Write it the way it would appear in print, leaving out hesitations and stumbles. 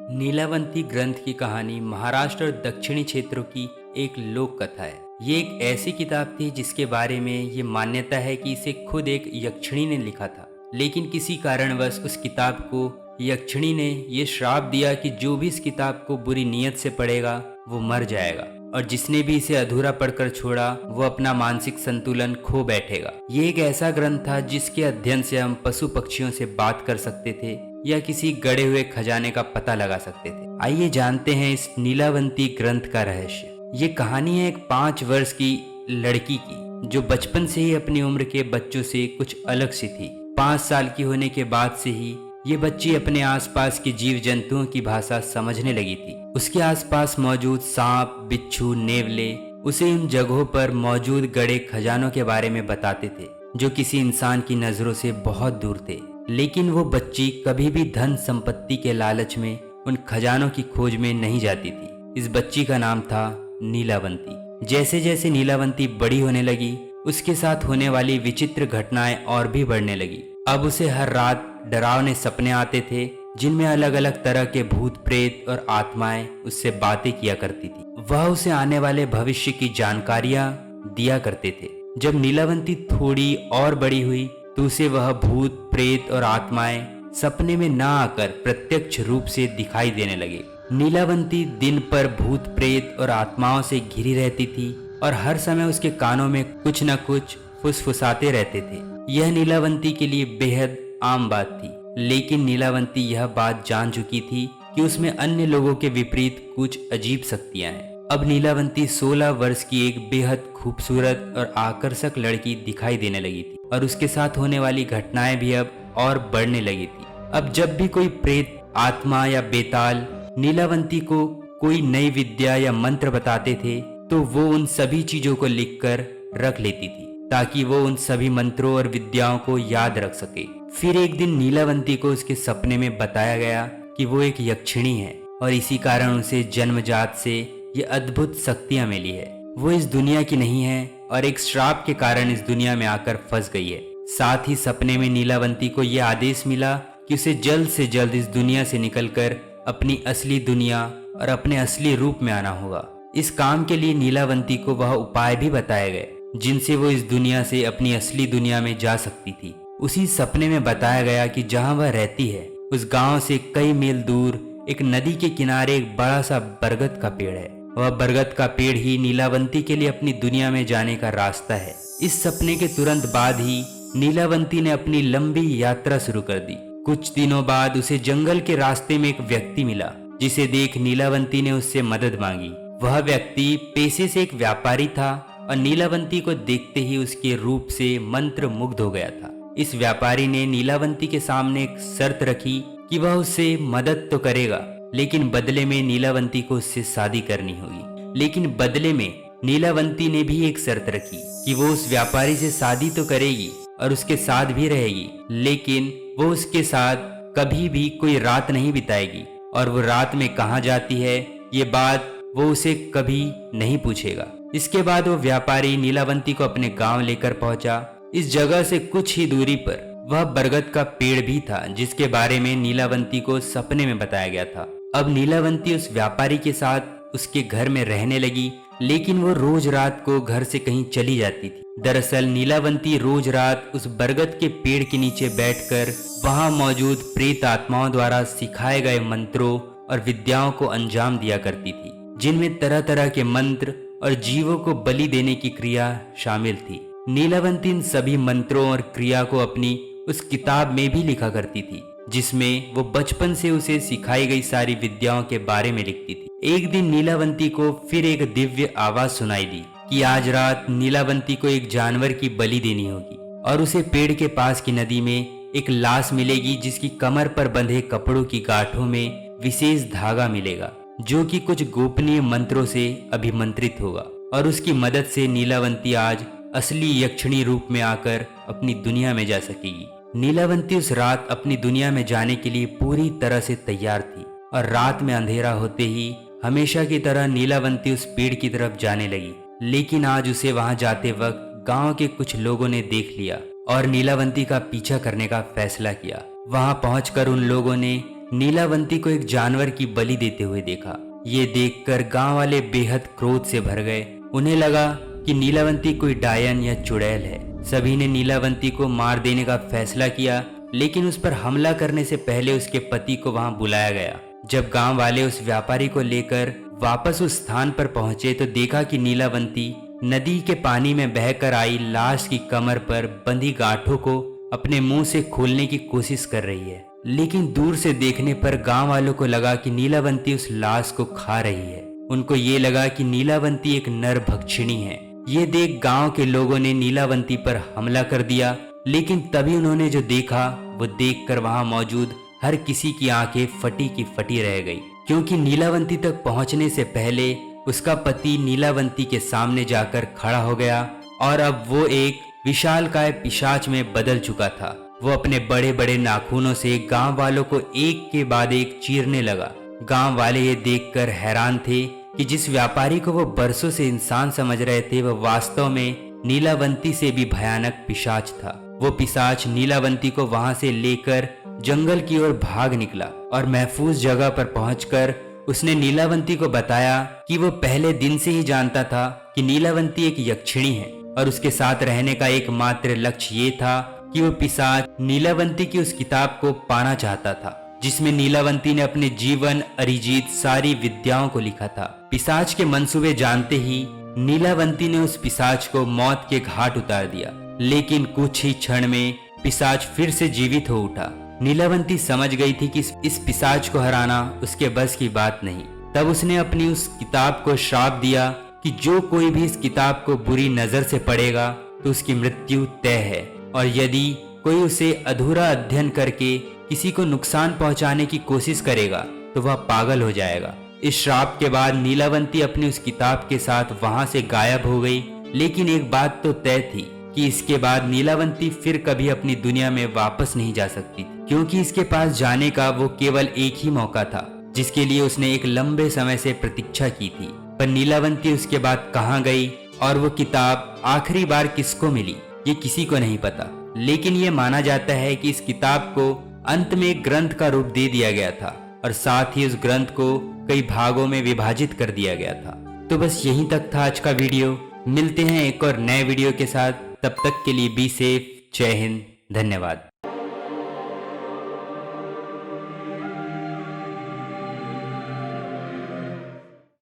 नीलावंती ग्रंथ की कहानी महाराष्ट्र और दक्षिणी क्षेत्रों की एक लोक कथा है। ये एक ऐसी किताब थी जिसके बारे में ये मान्यता है कि इसे खुद एक यक्षिणी ने लिखा था, लेकिन किसी कारणवश उस किताब को यक्षिणी ने ये श्राप दिया कि जो भी इस किताब को बुरी नीयत से पढ़ेगा वो मर जाएगा, और जिसने भी इसे अधूरा पढ़कर छोड़ा वो अपना मानसिक संतुलन खो बैठेगा। ये एक ऐसा ग्रंथ था जिसके अध्ययन से हम पशु पक्षियों से बात कर सकते थे या किसी गड़े हुए खजाने का पता लगा सकते थे। आइए जानते हैं इस नीलावंती ग्रंथ का रहस्य। ये कहानी है एक 5 वर्ष की लड़की की जो बचपन से ही अपनी उम्र के बच्चों से कुछ अलग सी थी। 5 साल की होने के बाद से ही ये बच्ची अपने आसपास के जीव जंतुओं की भाषा समझने लगी थी। उसके आसपास मौजूद सांप, बिच्छू, नेवले उसे इन जगहों पर मौजूद गड़े खजानों के बारे में बताते थे जो किसी इंसान की नजरों से बहुत दूर थे। लेकिन वो बच्ची कभी भी धन संपत्ति के लालच में उन खजानों की खोज में नहीं जाती थी। इस बच्ची का नाम था नीलावंती। जैसे जैसे नीलावंती बड़ी होने लगी उसके साथ होने वाली विचित्र घटनाएं और भी बढ़ने लगी। अब उसे हर रात डरावने सपने आते थे जिनमें अलग अलग तरह के भूत प्रेत और आत्माएं उससे बातें किया करती थी। वह उसे आने वाले भविष्य की जानकारियां दिया करते थे। जब नीलावंती थोड़ी और बड़ी हुई तो उसे वह भूत प्रेत और आत्माएं सपने में ना आकर प्रत्यक्ष रूप से दिखाई देने लगे। नीलावंती दिन पर भूत प्रेत और आत्माओं से घिरी रहती थी और हर समय उसके कानों में कुछ न कुछ फुसफुसाते रहते थे। यह नीलावंती के लिए बेहद आम बात थी, लेकिन नीलावंती यह बात जान चुकी थी कि उसमें अन्य लोगों के विपरीत कुछ अजीब शक्तियां हैं। अब नीलावंती 16 वर्ष की एक बेहद खूबसूरत और आकर्षक लड़की दिखाई देने लगी थी और उसके साथ होने वाली घटनाएं भी अब और बढ़ने लगी थी। अब जब भी कोई प्रेत, आत्मा या बेताल नीलावंती को कोई नई विद्या या मंत्र बताते थे तो वो उन सभी चीजों को लिखकर रख लेती थी ताकि वो उन सभी मंत्रों और विद्याओं को याद रख सके। फिर एक दिन नीलावंती को उसके सपने में बताया गया कि वो एक यक्षिणी है और इसी कारण उसे जन्मजात से ये अद्भुत शक्तियां मिली है। वो इस दुनिया की नहीं है और एक श्राप के कारण इस दुनिया में आकर फंस गई है। साथ ही सपने में नीलावंती को यह आदेश मिला कि उसे जल्द से जल्द इस दुनिया से निकलकर अपनी असली दुनिया और अपने असली रूप में आना होगा। इस काम के लिए नीलावंती को वह उपाय भी बताए गए जिनसे वो इस दुनिया से अपनी असली दुनिया में जा सकती थी। उसी सपने में बताया गया कि जहां वह रहती है उस गांव से कई मील दूर एक नदी के किनारे एक बड़ा सा बरगद का पेड़ है। वह बरगद का पेड़ ही नीलावंती के लिए अपनी दुनिया में जाने का रास्ता है। इस सपने के तुरंत बाद ही नीलावंती ने अपनी लंबी यात्रा शुरू कर दी। कुछ दिनों बाद उसे जंगल के रास्ते में एक व्यक्ति मिला जिसे देख नीलावंती ने उससे मदद मांगी। वह व्यक्ति पेशे से एक व्यापारी था और नीलावंती को देखते ही उसके रूप से मंत्र मुग्ध हो गया था। इस व्यापारी ने नीलावंती के सामने एक शर्त रखी कि वह उससे मदद तो करेगा लेकिन बदले में नीलावंती को उससे शादी करनी होगी। लेकिन बदले में नीलावंती ने भी एक शर्त रखी कि वो उस व्यापारी से शादी तो करेगी और उसके साथ भी रहेगी, लेकिन वो उसके साथ कभी भी कोई रात नहीं बिताएगी और वो रात में कहाँ जाती है ये बात वो उसे कभी नहीं पूछेगा। इसके बाद वो व्यापारी नीलावंती को अपने गांव लेकर पहुंचा। इस जगह से कुछ ही दूरी पर वह बरगद का पेड़ भी था जिसके बारे में नीलावंती को सपने में बताया गया था। अब नीलावंती उस व्यापारी के साथ उसके घर में रहने लगी, लेकिन वो रोज रात को घर से कहीं चली जाती थी। दरअसल नीलावंती रोज रात उस बरगद के पेड़ के नीचे बैठकर वहां मौजूद प्रेत आत्माओं द्वारा सिखाए गए मंत्रों और विद्याओं को अंजाम दिया करती थी, जिनमें तरह तरह के मंत्र और जीवों को बलि देने की क्रिया शामिल थी। नीलावंती इन सभी मंत्रों और क्रिया को अपनी उस किताब में भी लिखा करती थी जिसमें वो बचपन से उसे सिखाई गई सारी विद्याओं के बारे में लिखती थी। एक दिन नीलावंती को फिर एक दिव्य आवाज सुनाई दी कि आज रात नीलावंती को एक जानवर की बलि देनी होगी और उसे पेड़ के पास की नदी में एक लाश मिलेगी जिसकी कमर पर बंधे कपड़ों की गांठों में विशेष धागा मिलेगा जो कि कुछ गोपनीय मंत्रों से अभिमंत्रित होगा और उसकी मदद से नीलावंती आज असली यक्षिणी रूप में आकर अपनी दुनिया में जा सकेगी। नीलावंती उस रात अपनी दुनिया में जाने के लिए पूरी तरह से तैयार थी और रात में अंधेरा होते ही हमेशा की तरह नीलावंती उस पेड़ की तरफ जाने लगी। लेकिन आज उसे वहां जाते वक्त गांव के कुछ लोगों ने देख लिया और नीलावंती का पीछा करने का फैसला किया। वहां पहुंचकर उन लोगों ने नीलावंती को एक जानवर की बलि देते हुए देखा। ये देखकर गांव वाले बेहद क्रोध से भर गए। उन्हें लगा कि नीलावंती कोई डायन या चुड़ैल है। सभी ने नीलावंती को मार देने का फैसला किया, लेकिन उस पर हमला करने से पहले उसके पति को वहां बुलाया गया। जब गांव वाले उस व्यापारी को लेकर वापस उस स्थान पर पहुंचे तो देखा कि नीलावंती नदी के पानी में बहकर आई लाश की कमर पर बंधी गांठों को अपने मुंह से खोलने की कोशिश कर रही है। लेकिन दूर से देखने पर गांव वालों को लगा कि नीलावंती उस लाश को खा रही है। उनको ये लगा कि नीलावंती एक नर भक्षिणी है। ये देख गांव के लोगों ने नीलावंती पर हमला कर दिया, लेकिन तभी उन्होंने जो देखा वो देखकर वहां मौजूद हर किसी की आंखें फटी की फटी रह गई, क्योंकि नीलावंती तक पहुंचने से पहले उसका पति नीलावंती के सामने जाकर खड़ा हो गया और अब वो एक विशालकाय पिशाच में बदल चुका था। वो अपने बड़े बड़े नाखूनों से गांव वालों को एक के बाद एक चीरने लगा। गांव वाले ये देखकर हैरान थे कि जिस व्यापारी को वो बरसों से इंसान समझ रहे थे वह वास्तव में नीलावंती से भी भयानक पिशाच था। वो पिशाच नीलावंती को वहां से लेकर जंगल की ओर भाग निकला और महफूज जगह पर पहुंचकर उसने नीलावंती को बताया कि वो पहले दिन से ही जानता था कि नीलावंती एक यक्षिणी है और उसके साथ रहने का एकमात्र लक्ष्य ये था कि वो पिशाच नीलावंती की उस किताब को पाना चाहता था जिसमें नीलावंती ने अपने जीवन अरिजीत सारी विद्याओं को लिखा था। पिशाच के मंसूबे जानते ही नीलावंती ने उस पिशाच को मौत के घाट उतार दिया, लेकिन कुछ ही क्षण में पिशाच फिर से जीवित हो उठा। नीलावंती समझ गई थी कि इस पिशाच को हराना उसके बस की बात नहीं। तब उसने अपनी उस किताब को श्राप दिया कि जो कोई भी इस किताब को बुरी नजर से पढ़ेगा तो उसकी मृत्यु तय है, और यदि कोई उसे अधूरा अध्ययन करके किसी को नुकसान पहुंचाने की कोशिश करेगा तो वह पागल हो जाएगा। इस श्राप के बाद नीलावंती अपनी उस किताब के साथ वहां से गायब हो गई, लेकिन एक बात तो तय थी कि इसके बाद नीलावंती फिर कभी अपनी दुनिया में वापस नहीं जा सकती, क्योंकि इसके पास जाने का वो केवल एक ही मौका था जिसके लिए उसने एक लंबे समय से प्रतीक्षा की थी। पर नीलावंती उसके बाद कहाँ गई और वो किताब आखिरी बार किसको मिली ये किसी को नहीं पता, लेकिन ये माना जाता है कि इस किताब को अंत में एक ग्रंथ का रूप दे दिया गया था और साथ ही उस ग्रंथ को कई भागों में विभाजित कर दिया गया था। तो बस यहीं तक था आज का वीडियो। मिलते हैं एक और नए वीडियो के साथ, तब तक के लिए बी सेफ। जय हिंद, धन्यवाद।